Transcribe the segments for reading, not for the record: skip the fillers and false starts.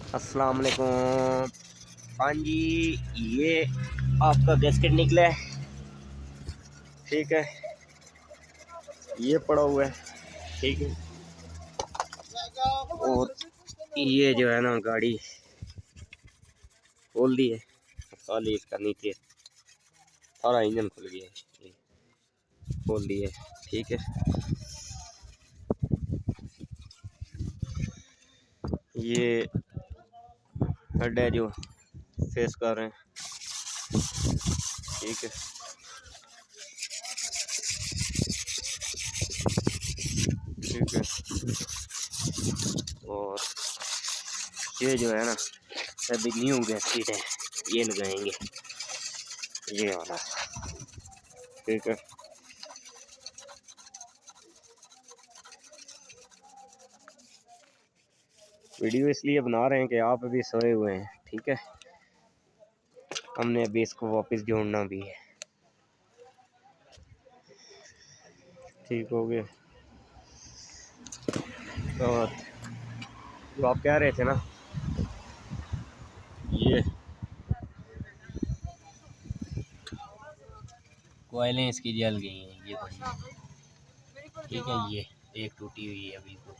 अस्सलाम वालेकुम। हाँ जी, ये आपका गैस्केट निकला है, ठीक है। ये पड़ा हुआ है, ठीक है। और ये जो है ना गाड़ी खोल दी है, खाली इसका नीचे सारा इंजन खुल गया है, ये खोल दिया है, ठीक है। ये हेड है जो फेस कर रहे हैं, ठीक है। ठीक है, और ये जो है ना अभी न्यू गैस्केट है, ये लगाएंगे, ये वाला, ठीक है। वीडियो इसलिए बना रहे हैं कि आप अभी सोए हुए हैं, ठीक है। हमने अभी इसको वापस जोड़ना भी है, ठीक हो गया। और जो आप कह रहे थे ना, ये कोयलें इसकी जल गई हैं, ये बड़ी, ठीक है। ये एक टूटी हुई है अभी तो,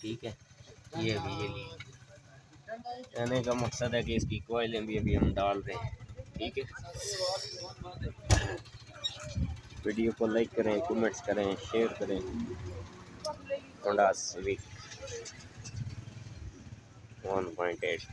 ठीक है। ये अभी ये ली, कहने का मकसद है कि इसकी कोयलें भी अभी हम डाल रहे हैं, ठीक है। वीडियो को लाइक करें, कमेंट्स करें, शेयर करें। Honda civic 1.8